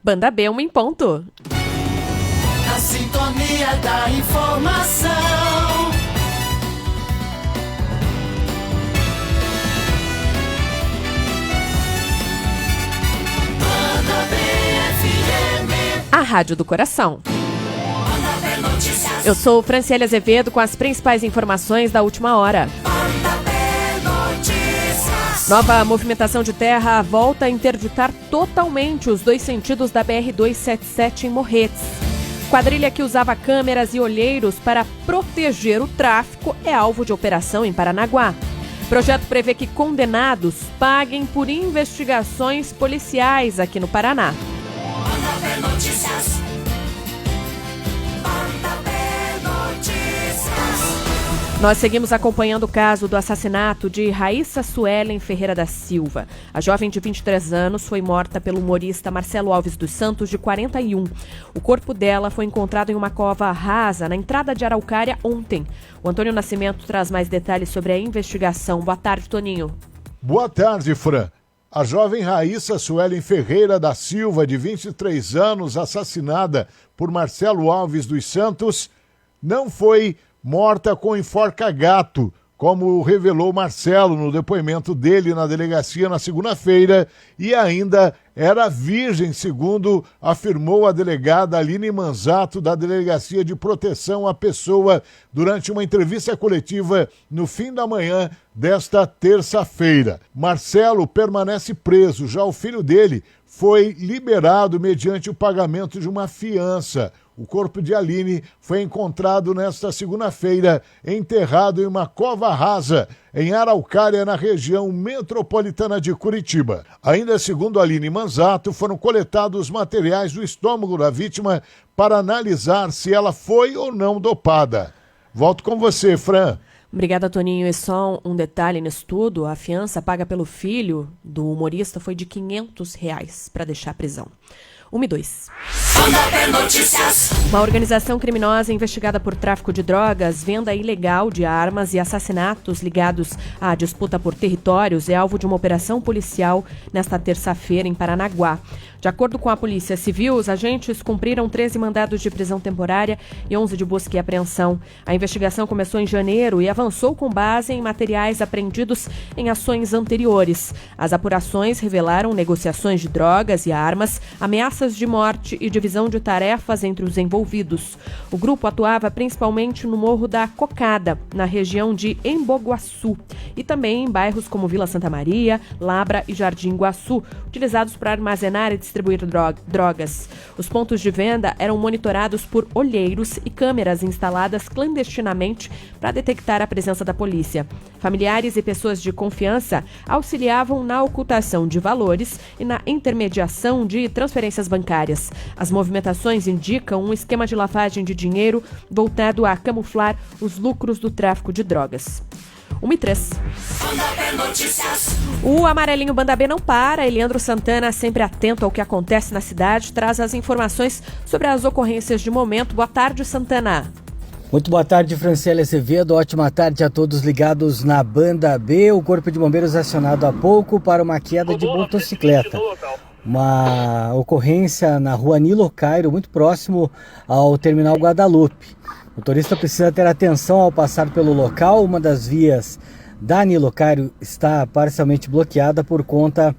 Banda B, 1 em ponto. A sintonia da informação. Banda B FM. A Rádio do Coração. Banda B Notícias. Eu sou Franciele Azevedo com as principais informações da última hora. Banda B Notícias. Nova movimentação de terra volta a interditar totalmente os 2 sentidos da BR-277 em Morretes. Quadrilha que usava câmeras e olheiros para proteger o tráfico é alvo de operação em Paranaguá. Projeto prevê que condenados paguem por investigações policiais aqui no Paraná. Banda B Notícias. Banda B Notícias. Nós seguimos acompanhando o caso do assassinato de Raíssa Suelen Ferreira da Silva. A jovem de 23 anos foi morta pelo humorista Marcelo Alves dos Santos, de 41. O corpo dela foi encontrado em uma cova rasa na entrada de Araucária ontem. O Antônio Nascimento traz mais detalhes sobre a investigação. Boa tarde, Toninho. Boa tarde, Fran. A jovem Raíssa Suelen Ferreira da Silva, de 23 anos, assassinada por Marcelo Alves dos Santos, não foi morta com enforca-gato, como revelou Marcelo no depoimento dele na delegacia na segunda-feira, e ainda era virgem, segundo afirmou a delegada Aline Manzato, da Delegacia de Proteção à Pessoa, durante uma entrevista coletiva no fim da manhã desta terça-feira. Marcelo permanece preso, já o filho dele foi liberado mediante o pagamento de uma fiança. O corpo de Aline foi encontrado nesta segunda-feira, enterrado em uma cova rasa, em Araucária, na região metropolitana de Curitiba. Ainda segundo Aline Manzato, foram coletados materiais do estômago da vítima para analisar se ela foi ou não dopada. Volto com você, Fran. Obrigada, Toninho. E só um detalhe nesse tudo: a fiança paga pelo filho do humorista foi de R$500 para deixar a prisão. 1 e 2. Banda B Notícias. Uma organização criminosa investigada por tráfico de drogas, venda ilegal de armas e assassinatos ligados à disputa por territórios é alvo de uma operação policial nesta terça-feira em Paranaguá. De acordo com a Polícia Civil, os agentes cumpriram 13 mandados de prisão temporária e 11 de busca e apreensão. A investigação começou em janeiro e avançou com base em materiais apreendidos em ações anteriores. As apurações revelaram negociações de drogas e armas, ameaças de morte e divisão de tarefas entre os envolvidos. O grupo atuava principalmente no Morro da Cocada, na região de Emboguaçu, e também em bairros como Vila Santa Maria, Labra e Jardim Iguaçu, utilizados para armazenar e distribuir drogas. Os pontos de venda eram monitorados por olheiros e câmeras instaladas clandestinamente para detectar a presença da polícia. Familiares e pessoas de confiança auxiliavam na ocultação de valores e na intermediação de transferências bancárias. As movimentações indicam um esquema de lavagem de dinheiro voltado a camuflar os lucros do tráfico de drogas. 1 e 3. Banda B Notícias. O amarelinho Banda B não para. Eliandro Santana, sempre atento ao que acontece na cidade, traz as informações sobre as ocorrências de momento. Boa tarde, Santana. Muito boa tarde, Franciele Azevedo. Ótima tarde a todos ligados na Banda B. O Corpo de Bombeiros acionado há pouco para uma queda de motocicleta. Uma ocorrência na rua Nilo Cairo, muito próximo ao terminal Guadalupe. O motorista precisa ter atenção ao passar pelo local. Uma das vias da Nilo Cairo está parcialmente bloqueada por conta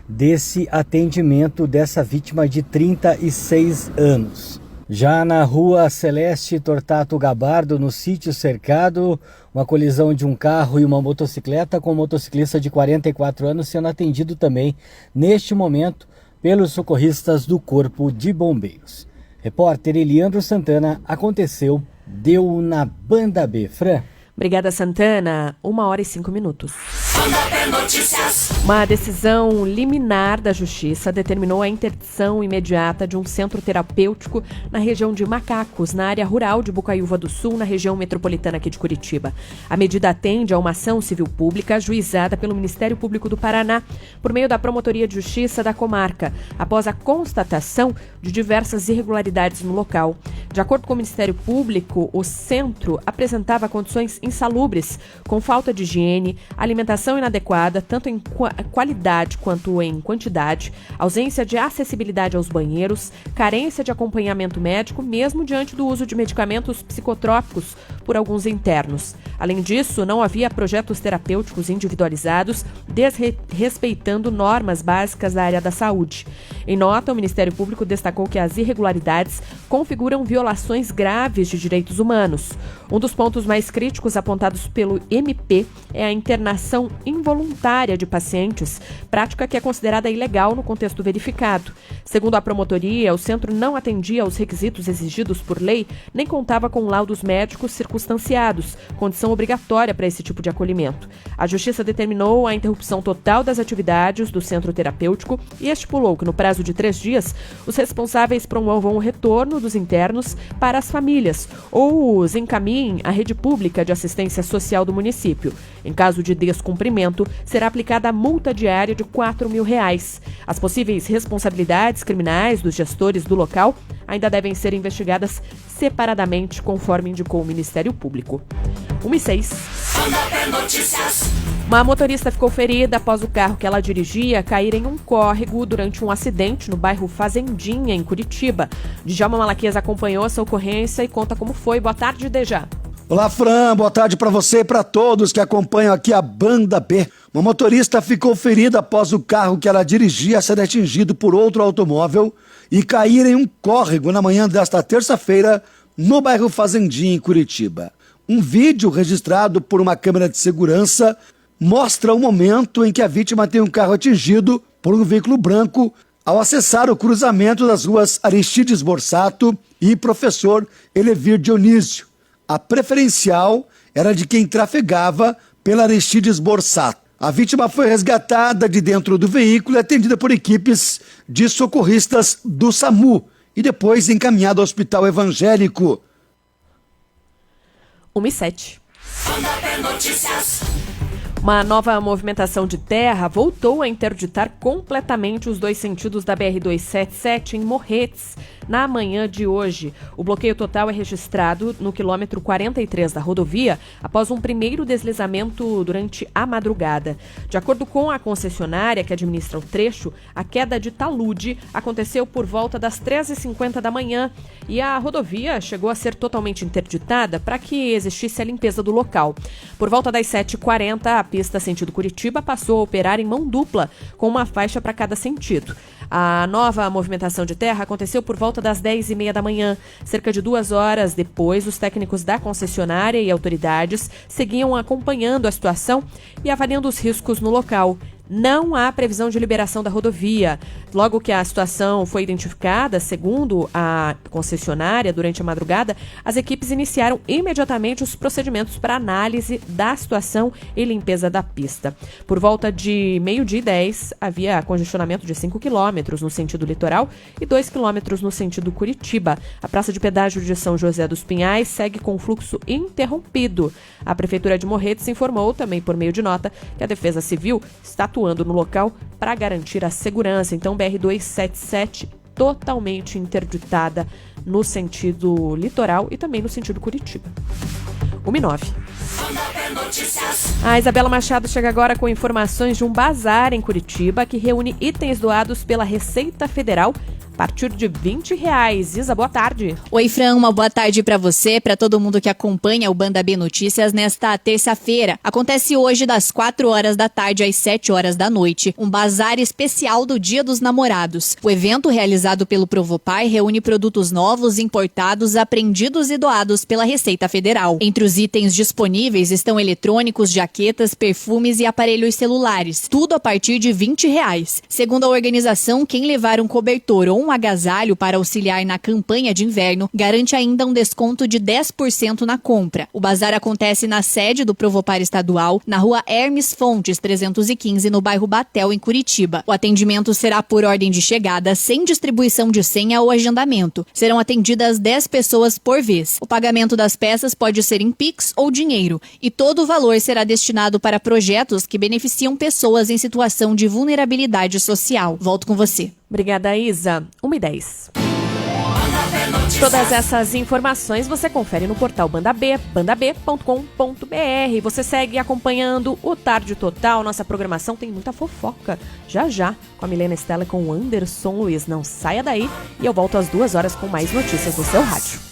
desse atendimento dessa vítima de 36 anos. Já na rua Celeste Tortato Gabardo, no sítio cercado, uma colisão de um carro e uma motocicleta, com um motociclista de 44 anos sendo atendido também, neste momento, pelos socorristas do Corpo de Bombeiros. Repórter Eliandro Santana, aconteceu, deu na Banda B. Fran. Obrigada, Santana. 1h05. Banda B Notícias. Uma decisão liminar da Justiça determinou a interdição imediata de um centro terapêutico na região de Macacos, na área rural de Bocaiúva do Sul, na região metropolitana aqui de Curitiba. A medida atende a uma ação civil pública ajuizada pelo Ministério Público do Paraná, por meio da Promotoria de Justiça da comarca, após a constatação de diversas irregularidades no local. De acordo com o Ministério Público, o centro apresentava condições insalubres, com falta de higiene, alimentação iluminação inadequada, tanto em qualidade quanto em quantidade, ausência de acessibilidade aos banheiros, carência de acompanhamento médico, mesmo diante do uso de medicamentos psicotrópicos por alguns internos. Além disso, não havia projetos terapêuticos individualizados, desrespeitando normas básicas da área da saúde. Em nota, o Ministério Público destacou que as irregularidades configuram violações graves de direitos humanos. Um dos pontos mais críticos apontados pelo MP é a internação involuntária de pacientes, prática que é considerada ilegal no contexto verificado. Segundo a promotoria, o centro não atendia aos requisitos exigidos por lei, nem contava com laudos médicos circunstanciados, condição obrigatória para esse tipo de acolhimento. A Justiça determinou a interrupção total das atividades do centro terapêutico e estipulou que, no prazo de 3 dias, os responsáveis promovam o retorno dos internos para as famílias ou os encaminhem à rede pública de assistência social do município. Em caso de descumprimento, será aplicada a multa diária de R$4.000. As possíveis responsabilidades criminais dos gestores do local ainda devem ser investigadas separadamente, conforme indicou o Ministério Público. 1:06. Uma motorista ficou ferida após o carro que ela dirigia cair em um córrego durante um acidente no bairro Fazendinha, em Curitiba. Djalma Malaquias acompanhou essa ocorrência e conta como foi. Boa tarde, Dejá. Olá, Fran. Boa tarde para você e para todos que acompanham aqui a Banda B. Uma motorista ficou ferida após o carro que ela dirigia ser atingido por outro automóvel e cair em um córrego na manhã desta terça-feira no bairro Fazendinha, em Curitiba. Um vídeo registrado por uma câmera de segurança mostra o momento em que a vítima tem um carro atingido por um veículo branco ao acessar o cruzamento das ruas Aristides Borsato e Professor Elevir Dionísio. A preferencial era de quem trafegava pela Aristides Borsato. A vítima foi resgatada de dentro do veículo e atendida por equipes de socorristas do SAMU e depois encaminhada ao Hospital Evangélico. 1:07. Uma nova movimentação de terra voltou a interditar completamente os 2 sentidos da BR-277 em Morretes na manhã de hoje. O bloqueio total é registrado no quilômetro 43 da rodovia após um primeiro deslizamento durante a madrugada. De acordo com a concessionária que administra o trecho, a queda de talude aconteceu por volta das 13h50 da manhã e a rodovia chegou a ser totalmente interditada para que existisse a limpeza do local. Por volta das 7h40, a pista sentido Curitiba passou a operar em mão dupla, com uma faixa para cada sentido. A nova movimentação de terra aconteceu por volta das 10h30 da manhã. Cerca de 2 horas depois, os técnicos da concessionária e autoridades seguiam acompanhando a situação e avaliando os riscos no local. Não há previsão de liberação da rodovia. Logo que a situação foi identificada, segundo a concessionária, durante a madrugada, as equipes iniciaram imediatamente os procedimentos para análise da situação e limpeza da pista. Por volta de 12h10, havia congestionamento de 5 km no sentido litoral e 2 km no sentido Curitiba. A praça de pedágio de São José dos Pinhais segue com fluxo interrompido. A Prefeitura de Morretes informou, também por meio de nota, que a Defesa Civil está atuando no local para garantir a segurança. Então, BR-277 totalmente interditada no sentido litoral e também no sentido Curitiba. 1:09. A Isabela Machado chega agora com informações de um bazar em Curitiba que reúne itens doados pela Receita Federal a partir de R$20. Isa, boa tarde. Oi, Fran, uma boa tarde para você, para todo mundo que acompanha o Banda B Notícias nesta terça-feira. Acontece hoje das 4 horas da tarde às 7 horas da noite, um bazar especial do Dia dos Namorados. O evento, realizado pelo Provopar, reúne produtos novos, importados, apreendidos e doados pela Receita Federal. Entre os itens disponíveis estão eletrônicos, jaquetas, perfumes e aparelhos celulares, tudo a partir de R$20. Segundo a organização, quem levar um cobertor ou um agasalho para auxiliar na campanha de inverno garante ainda um desconto de 10% na compra. O bazar acontece na sede do Provopar Estadual, na rua Hermes Fontes 315, no bairro Batel, em Curitiba. O atendimento será por ordem de chegada, sem distribuição de senha ou agendamento. Serão atendidas 10 pessoas por vez. O pagamento das peças pode ser em Pix ou dinheiro, e todo o valor será destinado para projetos que beneficiam pessoas em situação de vulnerabilidade social. Volto com você. Obrigada, Isa. 1:10. Todas essas informações você confere no portal Banda B, bandab.com.br. Você segue acompanhando o Tarde Total. Nossa programação tem muita fofoca. Já, com a Milena Stella e com o Anderson Luiz. Não saia daí e eu volto às 2 horas com mais notícias no seu rádio.